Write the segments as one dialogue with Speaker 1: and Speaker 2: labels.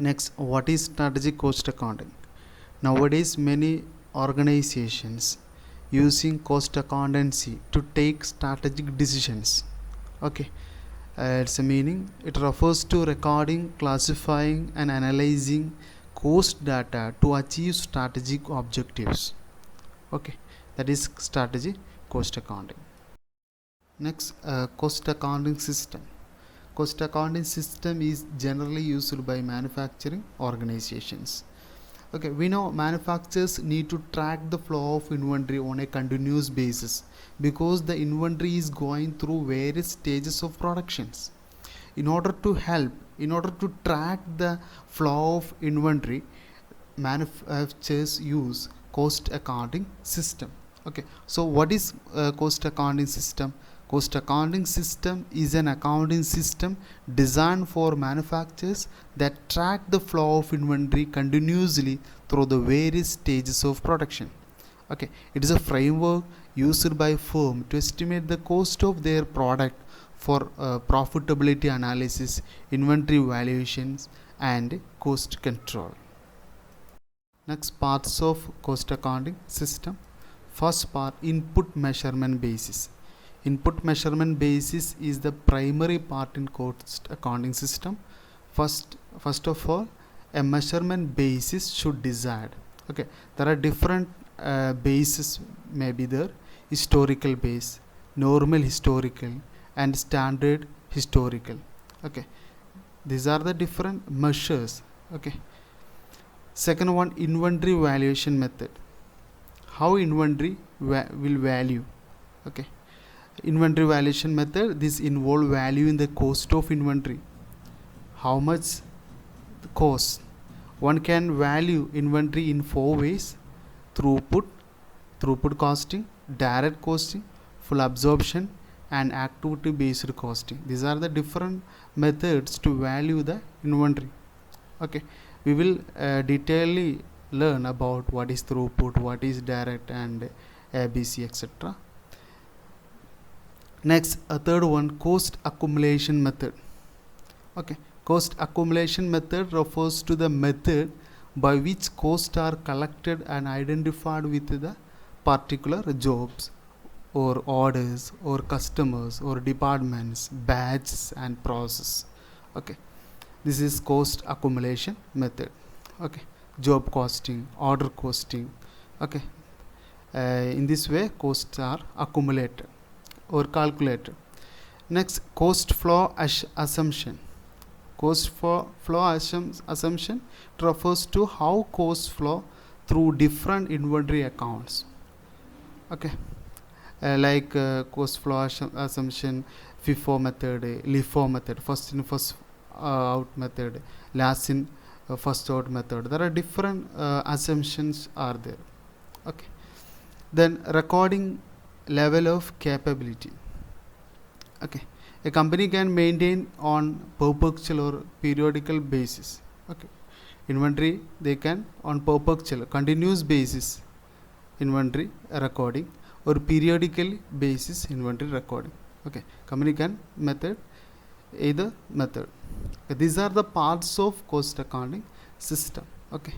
Speaker 1: Next, what is strategic cost accounting? Nowadays, many organizations using cost accountancy to take strategic decisions. Okay, it's a meaning. It refers to recording, classifying, and analyzing cost data to achieve strategic objectives. Okay, that is strategy cost accounting. Next, cost accounting system. Cost accounting system is generally used by manufacturing organizations. Okay, we know manufacturers need to track the flow of inventory on a continuous basis because the inventory is going through various stages of productions. In order to track the flow of inventory, manufacturers use cost accounting system. Okay, so what is cost accounting system? Cost accounting system is an accounting system designed for manufacturers that track the flow of inventory continuously through the various stages of production. Okay, it is a framework used by firm to estimate the cost of their product for profitability analysis, inventory valuations, and cost control. Next, parts of cost accounting system. First part, input measurement basis. Input measurement basis is the primary part in cost accounting system. First of all, a measurement basis should decide. Okay, there are different bases may be there: historical base, normal historical, and standard historical. Okay, these are the different measures. Okay, second one, inventory valuation method. How inventory will value? Okay, inventory valuation method, this involve valuing the cost of inventory. How much the cost? One can value inventory in 4 ways: throughput costing, direct costing, full absorption, and activity based costing. These are the different methods to value the inventory. Okay, we will detailedly learn about what is throughput, what is direct, and ABC, etc. Next, a third one, cost accumulation method. Okay, cost accumulation method refers to the method by which costs are collected and identified with the particular jobs or orders or customers or departments, batches, and process. Okay, this is cost accumulation method. Okay, job costing, order costing. Okay, in this way costs are accumulated or calculated. Next, cost flow assumption. Cost flow assumption refers to how costs flow through different inventory accounts. Okay, like cost flow assumption, FIFO method, LIFO method, first in first out method, last in first out method. There are different assumptions are there. Okay, then recording level of capability. Okay, a company can maintain on perpetual or periodical basis. Okay, inventory they can on perpetual continuous basis inventory recording or periodical basis inventory recording. Okay, company can method either method. Okay, these are the parts of cost accounting system. Okay,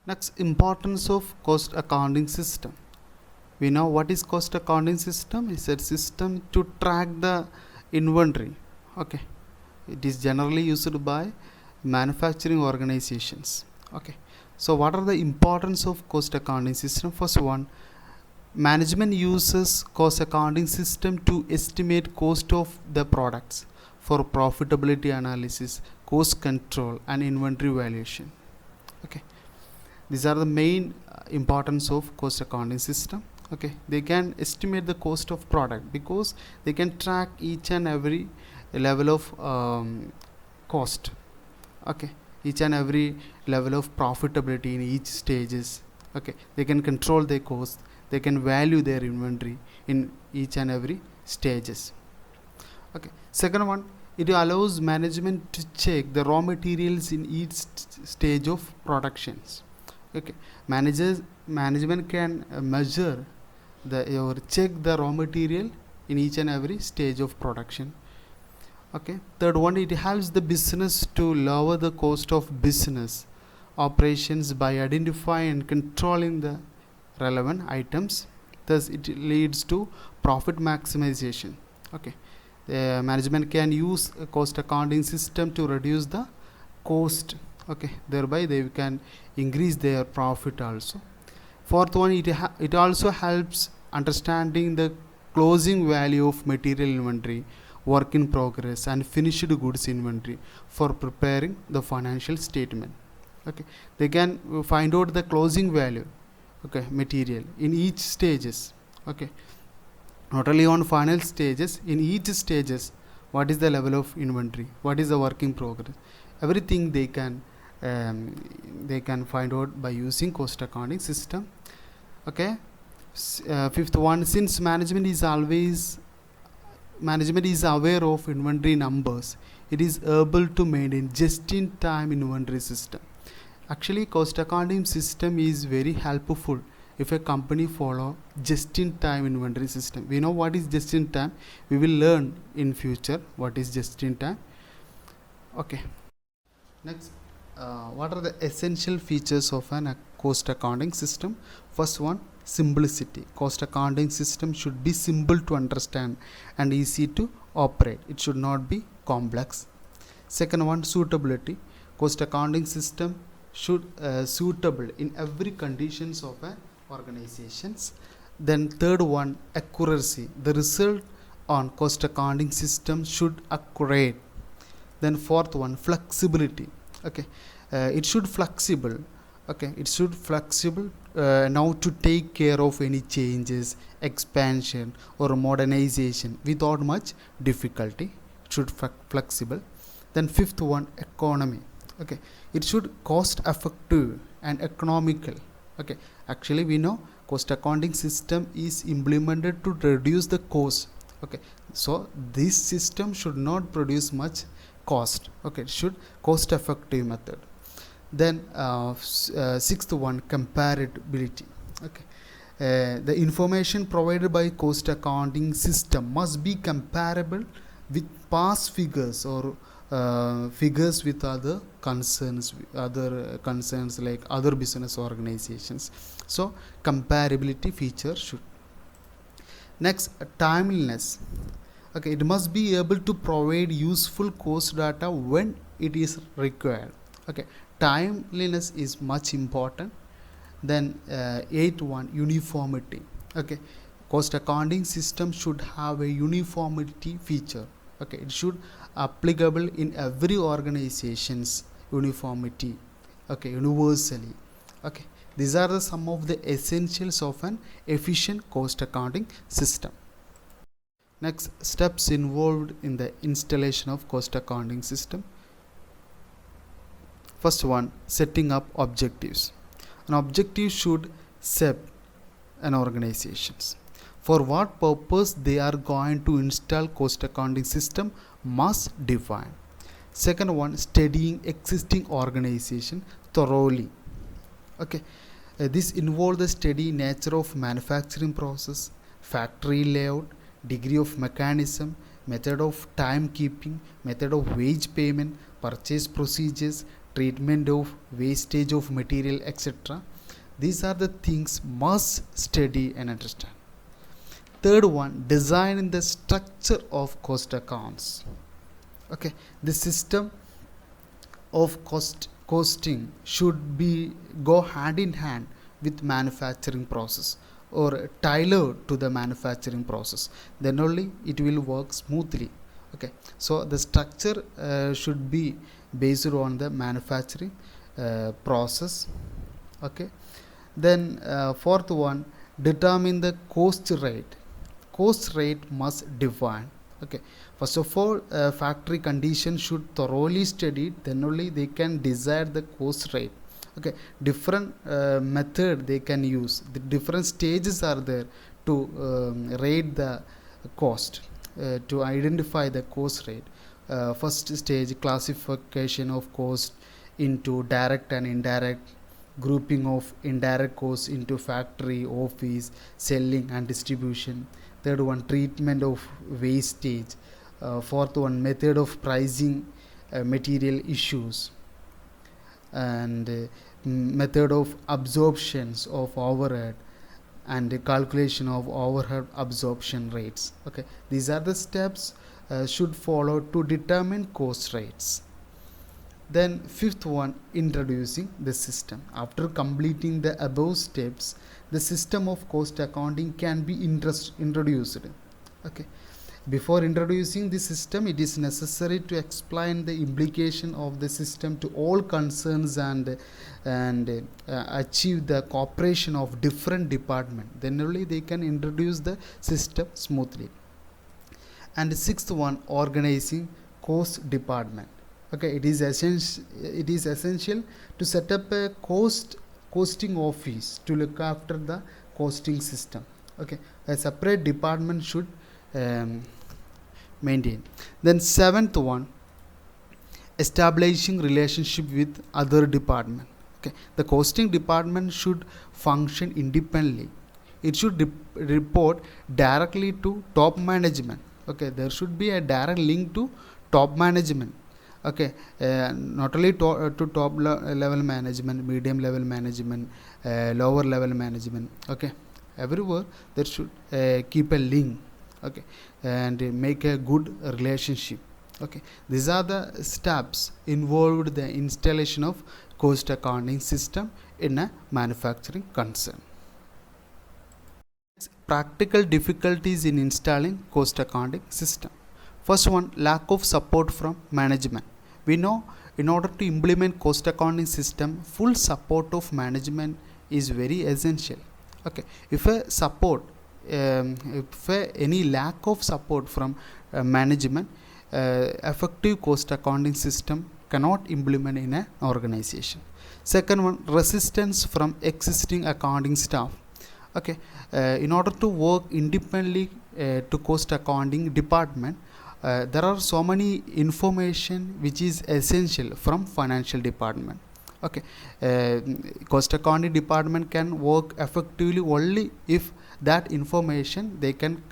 Speaker 1: next, importance of cost accounting system. We know what is cost accounting system. It's a system to track the inventory. Okay, it is generally used by manufacturing organizations. Okay, so what are the importance of cost accounting system? First one, management uses cost accounting system to estimate cost of the products for profitability analysis, cost control, and inventory valuation. Okay, these are the main importance of cost accounting system. Okay, they can estimate the cost of product because they can track each and every level of cost. Okay, each and every level of profitability in each stages. Okay, they can control their cost, they can value their inventory in each and every stages. Okay, second one, it allows management to check the raw materials in each stage of productions. Okay, management can measure or check the raw material in each and every stage of production. Okay, third one, it helps the business to lower the cost of business operations by identifying and controlling the relevant items. Thus it leads to profit maximization. Okay, the management can use a cost accounting system to reduce the cost. Okay, thereby they can increase their profit also. Fourth one, it also helps understanding the closing value of material inventory, work in progress, and finished goods inventory for preparing the financial statement. Okay, they can find out the closing value, okay, material in each stages. Okay, not only on final stages, in each stages, what is the level of inventory, what is the work in progress, everything they can find out by using cost accounting system. Okay, fifth one, since management is aware of inventory numbers, it is able to maintain just in time inventory system. Actually, cost accounting system is very helpful if a company follow just in time inventory system. We know what is just in time, we will learn in future what is just in time. Okay, next, what are the essential features of an cost accounting system? First one, simplicity. Cost accounting system should be simple to understand and easy to operate. It should not be complex. Second one, suitability. Cost accounting system should suitable in every conditions of an organizations. Then third one, accuracy. The result on cost accounting system should accurate. Then fourth one, flexibility. Okay, it should flexible. Okay, it should flexible now to take care of any changes, expansion or modernization without much difficulty. It should flexible. Then fifth one, economy. Okay, it should cost effective and economical. Okay, actually we know cost accounting system is implemented to reduce the cost. Okay, so this system should not produce much cost. Okay, it should cost effective method. Then sixth one, comparability. Okay, the information provided by cost accounting system must be comparable with past figures or figures with other concerns like other business organizations. So comparability feature should. Next, timeliness. Okay, it must be able to provide useful cost data when it is required. Okay, timeliness is much important. Then eighth one, uniformity. Okay, cost accounting system should have a uniformity feature. Okay, it should applicable in every organization's uniformity. Okay, universally. Okay, these are the some of the essentials of an efficient cost accounting system. Next, steps involved in the installation of cost accounting system. First one, setting up objectives. An objective should set an organizations. For what purpose they are going to install cost accounting system must define. Second one, studying existing organization thoroughly. Okay, this involves the steady nature of manufacturing process, factory layout, degree of mechanism, method of timekeeping, method of wage payment, purchase procedures, treatment of wastage of material, etc. These are the things must study and understand. Third one, design the structure of cost accounts. Okay, the system of costing should be go hand in hand with manufacturing process or tailored to the manufacturing process, then only it will work smoothly. Okay, so the structure should be based on the manufacturing process. Okay, then fourth one, determine the cost rate. Cost rate must define. Okay, first of all, factory conditions should thoroughly studied, then only they can decide the cost rate. Okay, different method they can use, the different stages are there to rate the cost, to identify the cost rate. First stage, classification of cost into direct and indirect, grouping of indirect costs into factory, office, selling and distribution. Third one, treatment of wastage. Fourth one, method of pricing material issues, and method of absorptions of overhead and the calculation of overhead absorption rates. Okay, these are the steps should follow to determine cost rates. Then fifth one, introducing the system. After completing the above steps, the system of cost accounting can be introduced. Okay, before introducing the system, it is necessary to explain the implication of the system to all concerns and achieve the cooperation of different departments. Then only they can introduce the system smoothly. And the sixth one, organizing cost department. Okay, it is essential to set up a costing office to look after the costing system. Okay, a separate department should maintain. Then seventh one, establishing relationship with other department. Okay, the costing department should function independently. It should report directly to top management. Okay, there should be a direct link to top management. Okay, not only to top level management, medium level management, lower level management. Okay, everywhere there should keep a link. Okay, and make a good relationship. Okay, these are the steps involved the installation of cost accounting system in a manufacturing concern. Practical difficulties in installing cost accounting system. First one, lack of support from management. We know in order to implement cost accounting system, full support of management is very essential. Okay, if any lack of support from management, effective cost accounting system cannot implement in an organization. Second one, resistance from existing accounting staff. Okay, in order to work independently to cost accounting department, there are so many information which is essential from financial department. Okay, cost accounting department can work effectively only if that information they can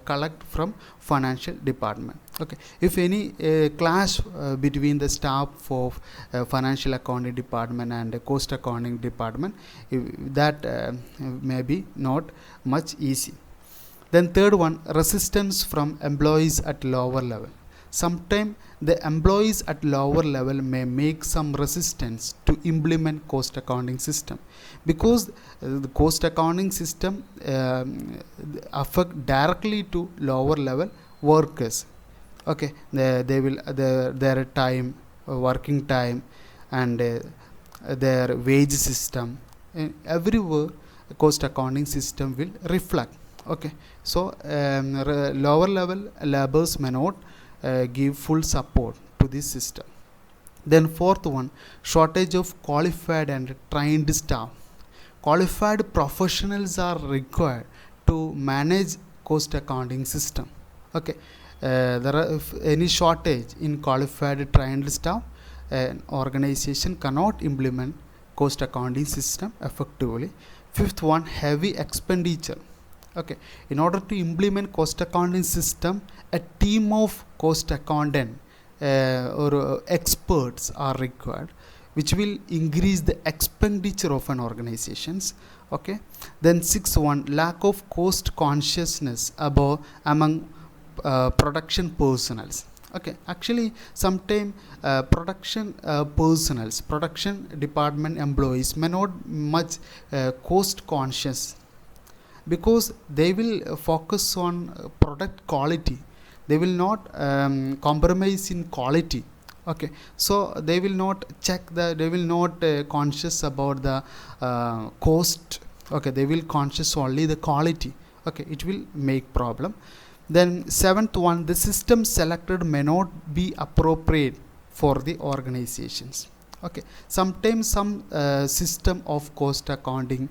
Speaker 1: collect from financial department. Okay, if any clash between the staff of financial accounting department and cost accounting department, that may be not much easy. Then third one, resistance from employees at lower level. Sometimes the employees at lower level may make some resistance to implement cost accounting system, because the cost accounting system affect directly to lower level workers. Okay, they will their time, working time, and their wage system, everywhere cost accounting system will reflect. Okay, so lower level laborers may not give full support to this system. Then fourth one, shortage of qualified and trained staff. Qualified professionals are required to manage cost accounting system. Okay, there are any shortage in qualified trained staff, an organization cannot implement cost accounting system effectively. Fifth one, heavy expenditure. Okay, in order to implement cost accounting system, a team of cost accountant or experts are required, which will increase the expenditure of an organizations. Okay, then sixth one, lack of cost consciousness among production personnels. Okay, actually sometimes production department employees may not much cost conscious, because they will focus on product quality. They will not compromise in quality. Okay, so they will not they will not conscious about the cost. Okay, they will conscious only the quality. Okay, it will make problem. Then seventh one, the system selected may not be appropriate for the organizations. Okay, sometimes some system of cost accounting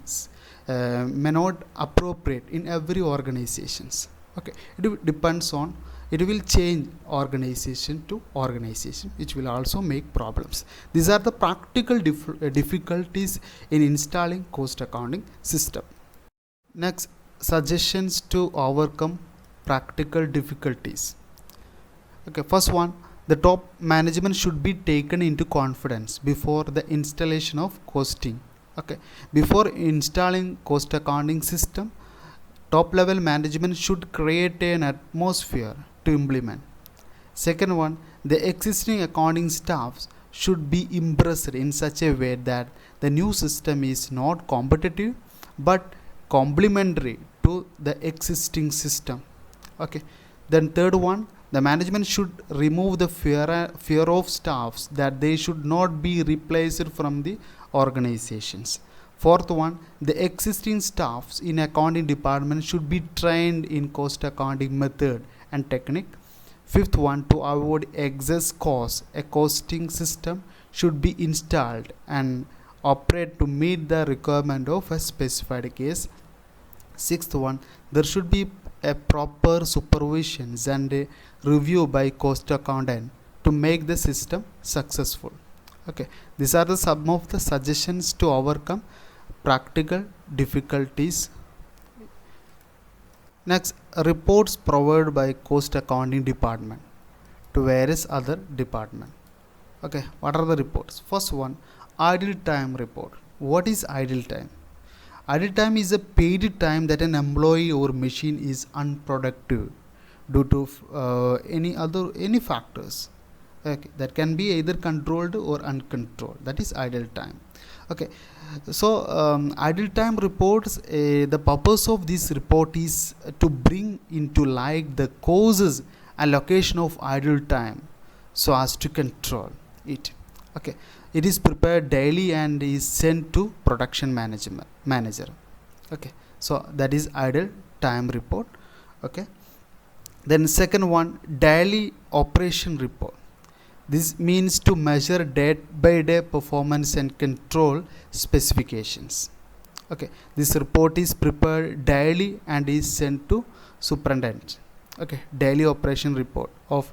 Speaker 1: may not appropriate in every organizations. Okay, it depends on, it will change organization to organization, which will also make problems. These are the practical difficulties in installing cost accounting system. Next, suggestions to overcome practical difficulties. Okay, first one, the top management should be taken into confidence before the installation of costing. Okay, before installing cost accounting system, top level management should create an atmosphere to implement. Second one, the existing accounting staffs should be impressed in such a way that the new system is not competitive but complementary to the existing system. Okay, then third one, the management should remove the fear of staffs that they should not be replaced from the organizations. Fourth one, the existing staffs in accounting department should be trained in cost accounting method and technique. Fifth one, to avoid excess costs, a costing system should be installed and operate to meet the requirement of a specified case. Sixth one, there should be a proper supervision and a review by cost accountant to make the system successful. Okay, these are the some of the suggestions to overcome practical difficulties. Next, reports provided by cost accounting department to various other department. Okay, what are the reports? First one, idle time report. What is idle time? Idle time is a paid time that an employee or machine is unproductive due to any factors. Okay, that can be either controlled or uncontrolled. That is idle time. Okay, so idle time reports, the purpose of this report is to bring into light the causes and location of idle time so as to control it. Okay, it is prepared daily and is sent to production manager. Okay, so that is idle time report. Okay, then second one, daily operation report. This means to measure day by day performance and control specifications. Okay, this report is prepared daily and is sent to superintendent. Okay, daily operation report of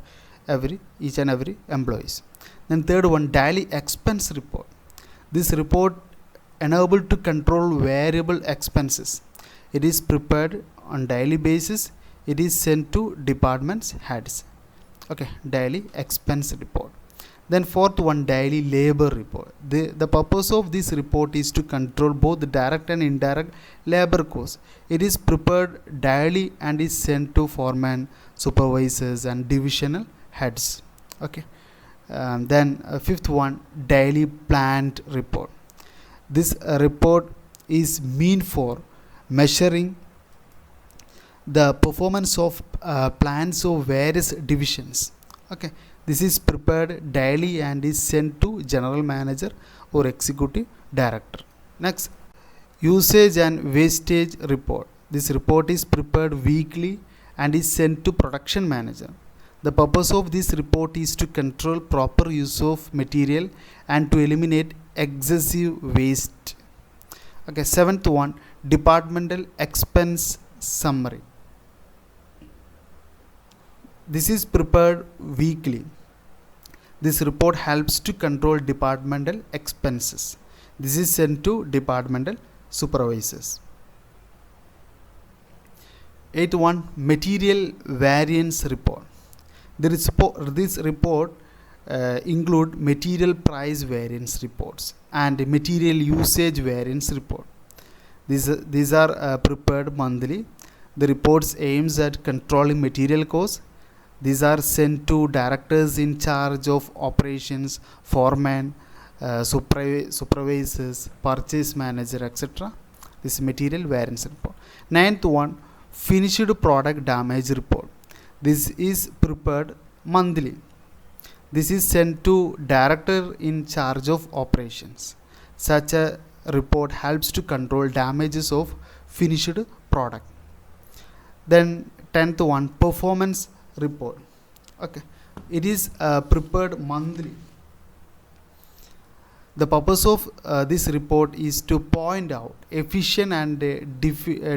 Speaker 1: each and every employees. Then third one, daily expense report. This report enabled to control variable expenses. It is prepared on daily basis. It is sent to departments heads. Okay, daily expense report. Then fourth one, daily labor report. The purpose of this report is to control both the direct and indirect labor costs. It is prepared daily and is sent to foremen, supervisors and divisional heads. Okay, then fifth one, daily plant report. This report is mean for measuring the performance of plans of various divisions. Okay, this is prepared daily and is sent to general manager or executive director. Next, usage and wastage report. This report is prepared weekly and is sent to production manager. The purpose of this report is to control proper use of material and to eliminate excessive waste. Okay, seventh one, departmental expense summary. This is prepared weekly. This report helps to control departmental expenses. This is sent to departmental supervisors. Eighth one, material variance report. This report include material price variance reports and material usage variance report. These are prepared monthly. The reports aims at controlling material costs. These are sent to directors in charge of operations, foremen, supervisors, purchase manager, etc. This material variance report. Ninth one, finished product damage report. This is prepared monthly. This is sent to director in charge of operations. Such a report helps to control damages of finished product. Then 10th one, performance report. Okay, it is prepared monthly. The purpose of this report is to point out efficient and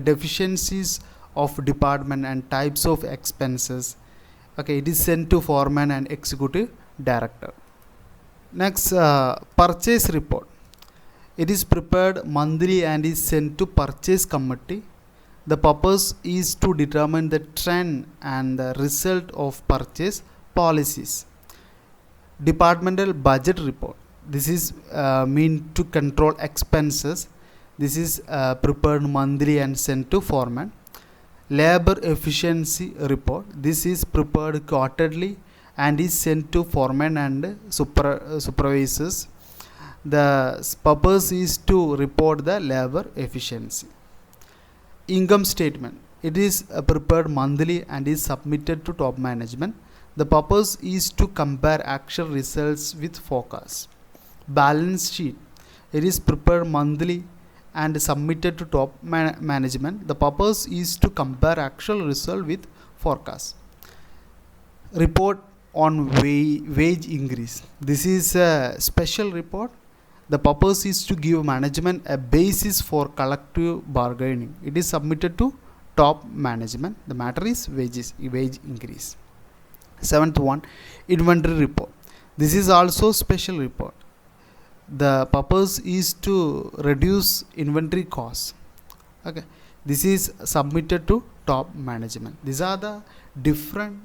Speaker 1: deficiencies of department and types of expenses. Okay, it is sent to foreman and executive director. Next, purchase report. It is prepared monthly and is sent to purchase committee. The purpose is to determine the trend and the result of purchase policies. Departmental budget report. This is mean to control expenses. This is prepared monthly and sent to foreman. Labor efficiency report. This is prepared quarterly and is sent to foreman and supervisors. The purpose is to report the labor efficiency. Income statement. It is prepared monthly and is submitted to top management. The purpose is to compare actual results with forecast. Balance sheet. It is prepared monthly and submitted to top management. The purpose is to compare actual result with forecast. Report on wage increase. This is a special report. The purpose is to give management a basis for collective bargaining. It is submitted to top management. The matter is wage increase. Seventh one, inventory report. This is also special report. The purpose is to reduce inventory costs. Okay, this is submitted to top management. These are the different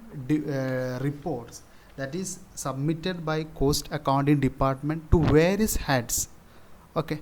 Speaker 1: reports that is submitted by cost accounting department to various heads. Okay,